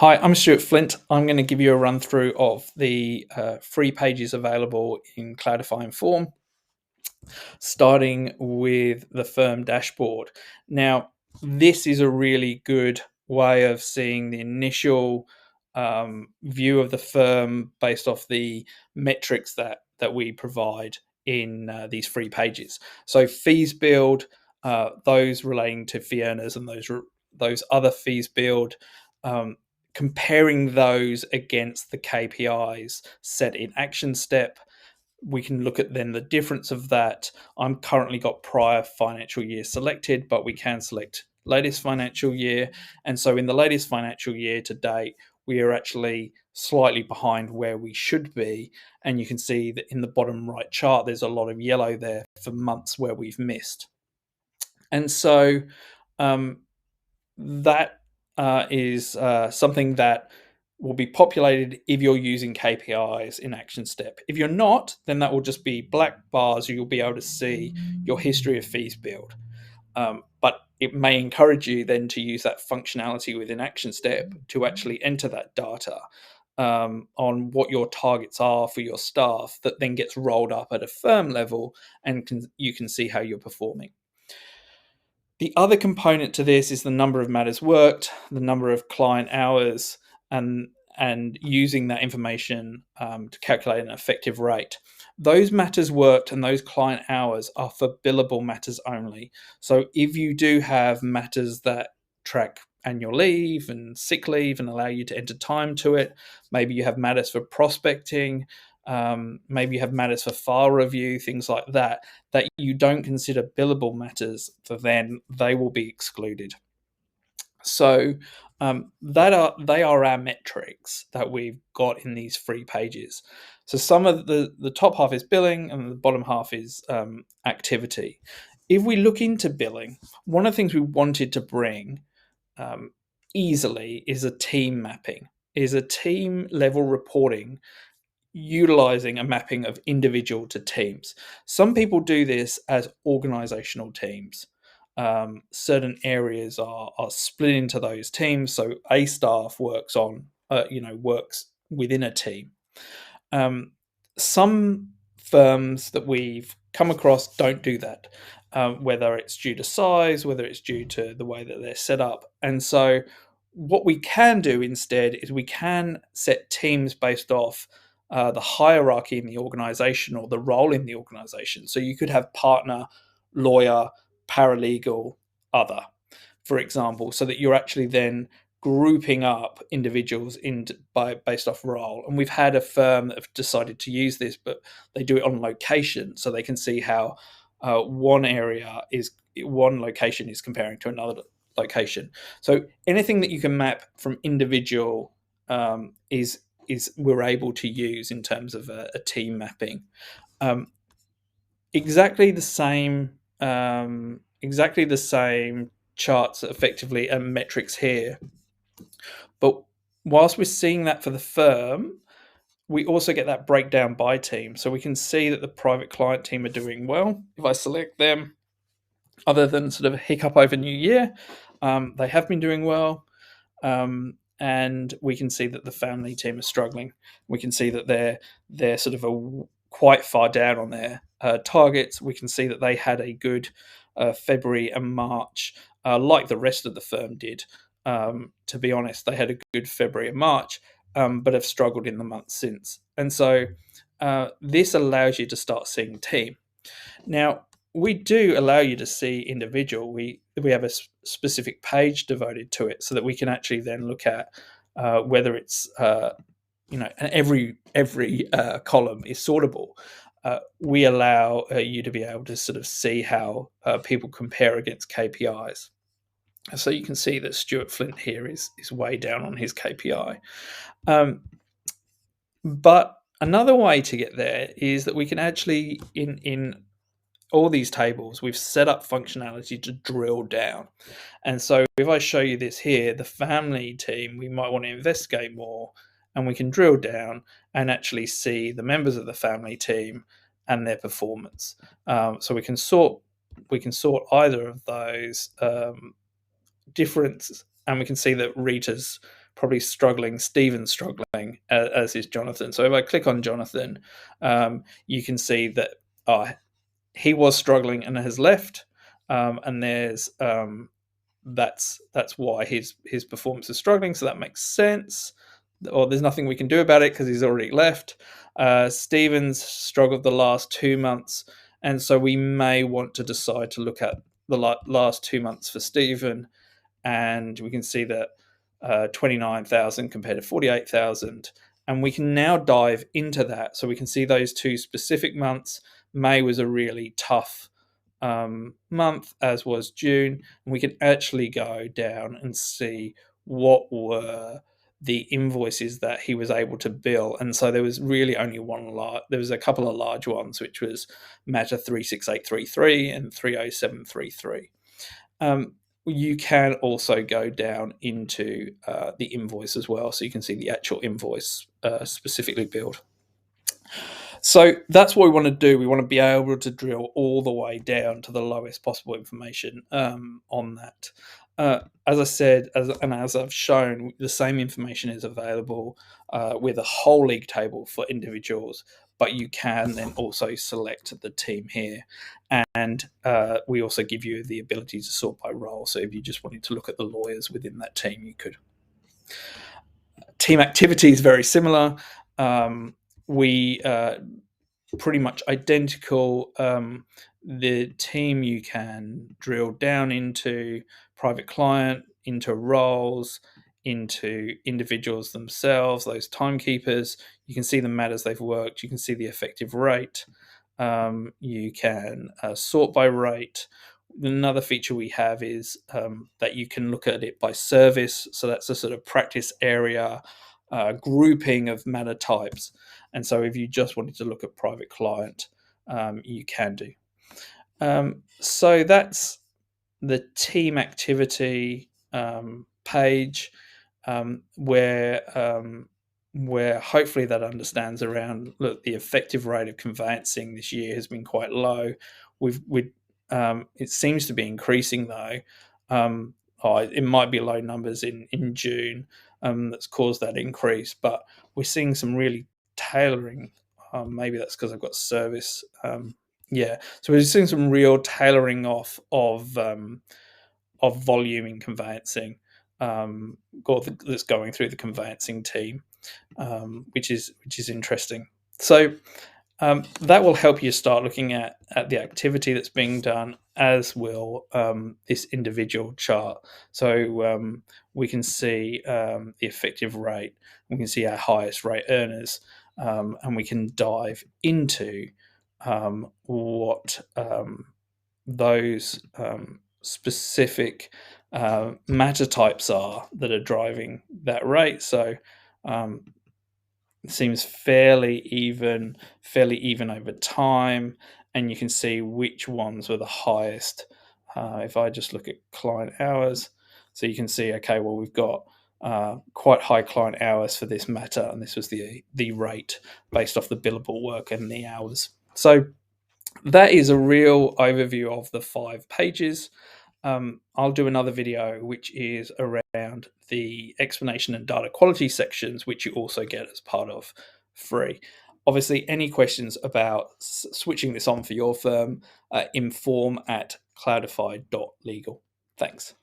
Hi, I'm Stuart Flint. I'm going to give you a run through of the free pages available in Cloudify Form, starting with the firm dashboard. Now, this is a really good way of seeing the initial view of the firm based off the metrics that we provide in these free pages. So fees billed, those relating to fee earners, and those other fees billed. Um, Comparing those against the KPIs set in Actionstep, we can look at then the difference of that. I'm currently got prior financial year selected, but we can select latest financial year. And so in the latest financial year to date, we are actually slightly behind where we should be. And you can see that in the bottom right chart, there's a lot of yellow there for months where we've missed. And so um, that is something that will be populated if you're using KPIs in Actionstep. If you're not, then that will just be black bars. You'll be able to see your history of fees billed. But it may encourage you then to use that functionality within Actionstep to actually enter that data on what your targets are for your staff, that then gets rolled up at a firm level, and you can see how you're performing. The other component to this is the number of matters worked, the number of client hours, and using that information to calculate an effective rate. Those matters worked and those client hours are for billable matters only. So if you do have matters that track annual leave and sick leave and allow you to enter time to it, maybe you have matters for prospecting, maybe you have matters for file review, things like that, that you don't consider billable matters, then they will be excluded. So they are our metrics that we've got in these free pages. So some of the top half is billing and the bottom half is activity. If we look into billing, one of the things we wanted to bring um, easily is a team mapping, is a team level reporting utilizing a mapping of individual to teams. Some people do this as organizational teams. Certain areas are split into those teams. So a staff works on, works within a team. Some firms that we've come across don't do that, whether it's due to size, whether it's due to the way that they're set up. And so, what we can do instead is we can set teams based off the hierarchy in the organization or the role in the organization. So, you could have partner, lawyer, paralegal, other, for example, so that you're actually then grouping up individuals based off role. And we've had a firm that have decided to use this, but they do it on location, so they can see how one location is comparing to another location. So anything that you can map from individual is we're able to use in terms of a team mapping. Um, exactly the same charts effectively and metrics here, but whilst we're seeing that for the firm, we also get that breakdown by team. So we can see that the private client team are doing well. If I select them, other than sort of a hiccup over New Year, they have been doing well. And we can see that the family team is struggling. We can see that they're sort of quite far down on their targets. We can see that they had a good February and March, like the rest of the firm did. To be honest, they had a good February and March, but have struggled in the months since. And so this allows you to start seeing team. Now, we do allow you to see individual. We have a specific page devoted to it, so that we can actually then look at whether it's and every column is sortable. We allow you to be able to sort of see how people compare against KPIs. So you can see that Stuart Flint here is way down on his KPI. But another way to get there is that we can actually in all these tables, we've set up functionality to drill down. And so if I show you this here, the family team, we might want to investigate more, and we can drill down and actually see the members of the family team and their performance. So we can sort either of those difference, and we can see that Rita's probably struggling. Stephen's struggling, as is Jonathan. So if I click on Jonathan, you can see that he was struggling and has left, and that's why his performance is struggling. So that makes sense. Or there's nothing we can do about it because he's already left. Stephen's struggled the last 2 months, and so we may want to decide to look at the last 2 months for Stephen, and we can see that 29,000 compared to 48,000, and we can now dive into that. So we can see those two specific months. May was a really tough month, as was June, and we can actually go down and see what were the invoices that he was able to bill. And so there was really only there was a couple of large ones, which was matter 36833 and 30733. You can also go down into the invoice as well, so you can see the actual invoice specifically billed. So that's what we want to do. We want to be able to drill all the way down to the lowest possible information on that. As I said, as I've shown, the same information is available with a whole league table for individuals, but you can then also select the team here. And we also give you the ability to sort by role. So if you just wanted to look at the lawyers within that team, you could. Team activity is very similar. We pretty much identical. The team you can drill down into private client, into roles, into individuals themselves, those timekeepers. You can see the matters they've worked. You can see the effective rate. You can sort by rate. Another feature we have is that you can look at it by service. So that's a sort of practice area grouping of matter types. And so if you just wanted to look at private client, you can do. So that's the team activity page, where hopefully that understands around, look, the effective rate of conveyancing this year has been quite low. It seems to be increasing though. It might be low numbers in June that's caused that increase, but we're seeing some really tailoring. Maybe that's because I've got service. So we're seeing some real tailoring off of volume in conveyancing that's going through the conveyancing team, which is interesting. So that will help you start looking at the activity that's being done, as will this individual chart. So we can see the effective rate, we can see our highest rate earners, and we can dive into what those specific matter types are that are driving that rate. So it seems fairly even over time, and you can see which ones were the highest. If I just look at client hours, so you can see, okay, well, we've got quite high client hours for this matter, and this was the rate based off the billable work and the hours. So that is a real overview of the 5 pages. I'll do another video which is around the explanation and data quality sections, which you also get as part of free. Obviously, any questions about switching this on for your firm, inform@cloudify.legal. Thanks.